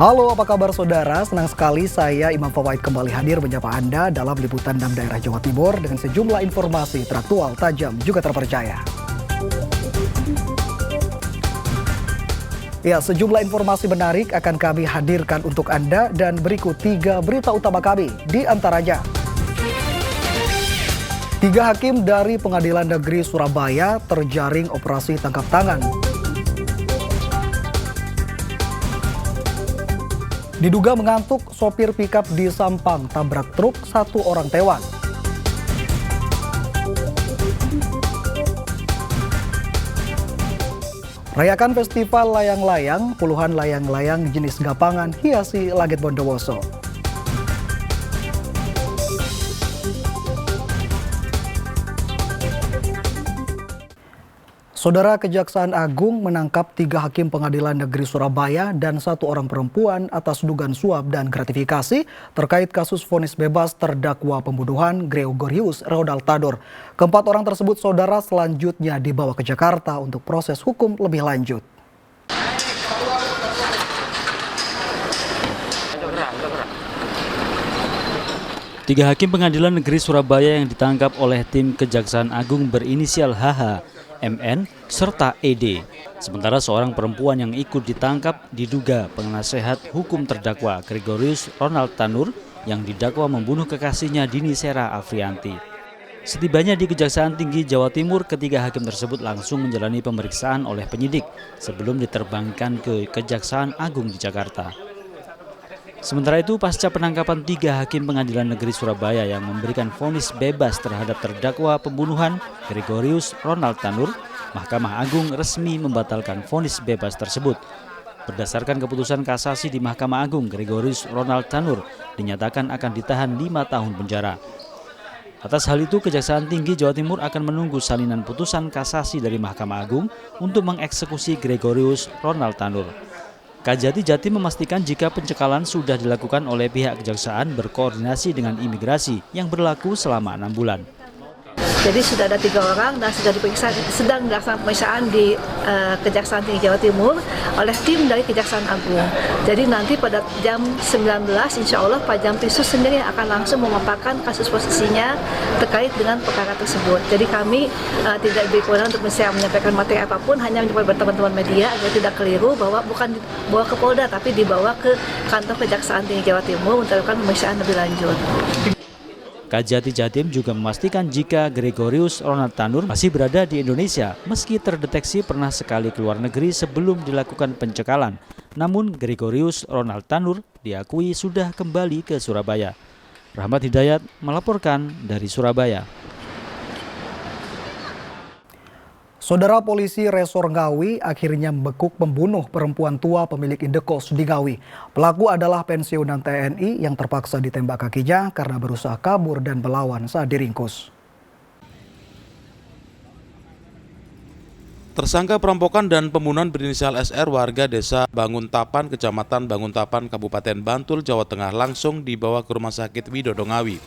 Halo, apa kabar saudara? Senang sekali saya Imam Fawaid kembali hadir menyapa Anda dalam liputan 6 daerah Jawa Timur dengan sejumlah informasi teraktual, tajam, juga terpercaya. Ya, sejumlah informasi menarik akan kami hadirkan untuk Anda dan berikut 3 berita utama kami. Di antaranya, 3 hakim dari Pengadilan Negeri Surabaya terjaring operasi tangkap tangan. Diduga mengantuk, sopir pikap di Sampang tabrak truk, 1 orang tewas. Rayakan festival layang-layang, puluhan layang-layang jenis gapangan hiasi langit Bondowoso. Saudara, Kejaksaan Agung menangkap 3 hakim Pengadilan Negeri Surabaya dan 1 orang perempuan atas dugaan suap dan gratifikasi terkait kasus vonis bebas terdakwa pembunuhan Gregorius Ronald. Keempat orang tersebut, saudara, selanjutnya dibawa ke Jakarta untuk proses hukum lebih lanjut. Tiga hakim Pengadilan Negeri Surabaya yang ditangkap oleh tim Kejaksaan Agung berinisial HH, MN, serta ED. Sementara seorang perempuan yang ikut ditangkap diduga penasehat hukum terdakwa Gregorius Ronald yang didakwa membunuh kekasihnya Dini Sera Afrianti. Setibanya di Kejaksaan Tinggi Jawa Timur, ketiga hakim tersebut langsung menjalani pemeriksaan oleh penyidik sebelum diterbangkan ke Kejaksaan Agung di Jakarta. Sementara itu, pasca penangkapan 3 hakim Pengadilan Negeri Surabaya yang memberikan vonis bebas terhadap terdakwa pembunuhan Gregorius Ronald, Mahkamah Agung resmi membatalkan vonis bebas tersebut. Berdasarkan keputusan kasasi di Mahkamah Agung, Gregorius Ronald dinyatakan akan ditahan 5 tahun penjara. Atas hal itu, Kejaksaan Tinggi Jawa Timur akan menunggu salinan putusan kasasi dari Mahkamah Agung untuk mengeksekusi Gregorius Ronald. Kajati Jatim memastikan jika pencekalan sudah dilakukan oleh pihak kejaksaan berkoordinasi dengan imigrasi yang berlaku selama 6 bulan. Jadi sudah ada 3 orang dan sudah diperiksa, sedang dilaksanakan pemeriksaan di Kejaksaan Tinggi Jawa Timur oleh tim dari Kejaksaan Agung. Jadi nanti pada jam 19 insya Allah Pak Jampisus sendiri akan langsung memaparkan kasus posisinya terkait dengan perkara tersebut. Jadi kami tidak diberi kewenangan untuk menyampaikan materi apapun, hanya menyampaikan teman-teman media agar tidak keliru bahwa bukan dibawa ke Polda tapi dibawa ke kantor Kejaksaan Tinggi Jawa Timur untuk melakukan pemeriksaan lebih lanjut. Kajati Jatim juga memastikan jika Gregorius Ronald masih berada di Indonesia meski terdeteksi pernah sekali keluar negeri sebelum dilakukan pencekalan. Namun Gregorius Ronald diakui sudah kembali ke Surabaya. Rahmat Hidayat melaporkan dari Surabaya. Saudara, polisi Resor Ngawi akhirnya membekuk pembunuh perempuan tua pemilik indekos di Ngawi. Pelaku adalah pensiunan TNI yang terpaksa ditembak kakinya karena berusaha kabur dan melawan saat diringkus. Tersangka perampokan dan pembunuhan berinisial SR warga desa Banguntapan, Kecamatan Banguntapan, Kabupaten Bantul, Jawa Tengah langsung dibawa ke Rumah Sakit Widodo Ngawi.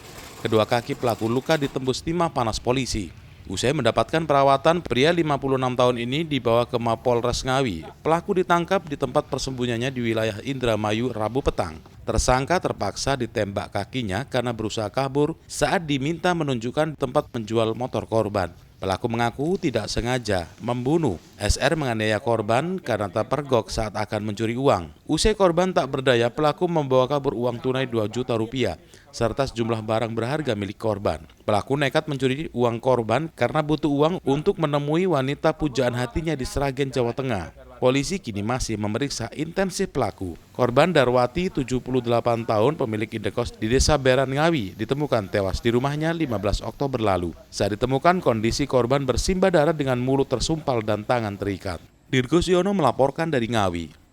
Kedua kaki pelaku luka ditembus timah panas polisi. Usai mendapatkan perawatan, pria 56 tahun ini dibawa ke Mapolres Ngawi. Pelaku ditangkap di tempat persembunyiannya di wilayah Indramayu Rabu petang. Tersangka terpaksa ditembak kakinya karena berusaha kabur saat diminta menunjukkan tempat menjual motor korban. Pelaku mengaku tidak sengaja membunuh. SR menganiaya korban karena terpergok saat akan mencuri uang. Usai korban tak berdaya, pelaku membawa kabur uang tunai 2 juta rupiah serta sejumlah barang berharga milik korban. Pelaku nekat mencuri uang korban karena butuh uang untuk menemui wanita pujaan hatinya di Sragen, Jawa Tengah. Polisi kini masih memeriksa intensif pelaku. Korban Darwati, 78 tahun, pemilik indekos di Desa Beran Ngawi, ditemukan tewas di rumahnya 15 Oktober lalu. Saat ditemukan, kondisi korban bersimbah darah dengan mulut tersumpal dan tangan terikat. Dirgus Yono melaporkan dari Ngawi.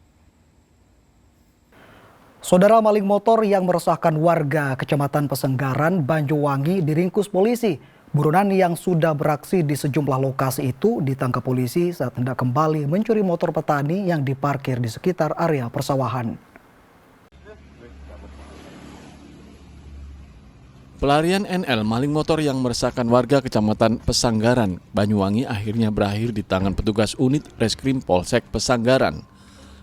Saudara, maling motor yang meresahkan warga Kecamatan Pesenggaran, Banyuwangi diringkus polisi. Buronan yang sudah beraksi di sejumlah lokasi itu ditangkap polisi saat hendak kembali mencuri motor petani yang diparkir di sekitar area persawahan. Pelarian NL, maling motor yang meresahkan warga Kecamatan Pesanggaran, Banyuwangi akhirnya berakhir di tangan petugas unit Reskrim Polsek Pesanggaran.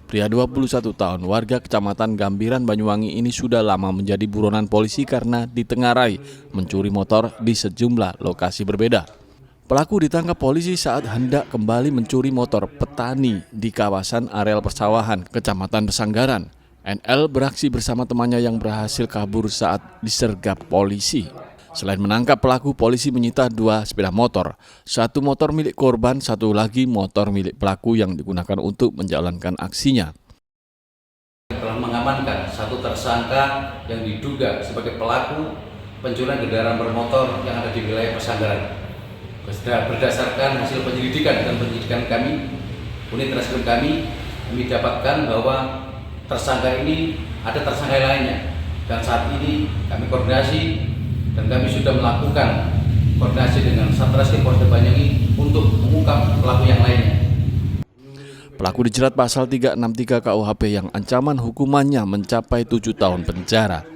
Pria 21 tahun warga Kecamatan Gambiran, Banyuwangi ini sudah lama menjadi buronan polisi karena ditengarai mencuri motor di sejumlah lokasi berbeda. Pelaku ditangkap polisi saat hendak kembali mencuri motor petani di kawasan areal persawahan Kecamatan Pesanggaran. NL beraksi bersama temannya yang berhasil kabur saat disergap polisi. Selain menangkap pelaku, polisi menyita 2 sepeda motor, 1 motor milik korban, 1 lagi motor milik pelaku yang digunakan untuk menjalankan aksinya. Telah mengamankan 1 tersangka yang diduga sebagai pelaku pencurian kendaraan bermotor yang ada di wilayah Pesanggaran. Berdasarkan hasil penyelidikan dan penyidikan kami, unit reskrim kami dapatkan bahwa tersangka ini ada tersangka lainnya, dan saat ini kami koordinasi dan kami sudah melakukan koordinasi dengan Satreskrim Polres Banyuwangi untuk mengungkap pelaku yang lainnya. Pelaku dijerat pasal 363 KUHP yang ancaman hukumannya mencapai 7 tahun penjara.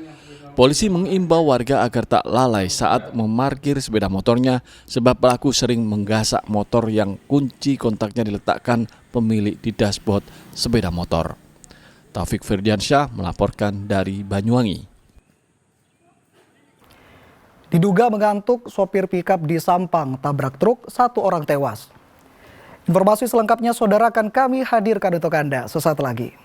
Polisi mengimbau warga agar tak lalai saat memarkir sepeda motornya sebab pelaku sering menggasak motor yang kunci kontaknya diletakkan pemilik di dashboard sepeda motor. Taufik Firdiansyah melaporkan dari Banyuwangi. Diduga mengantuk, sopir pikap di Sampang tabrak truk, 1 orang tewas. Informasi selengkapnya saudara akan kami hadirkan untuk Anda sesaat lagi.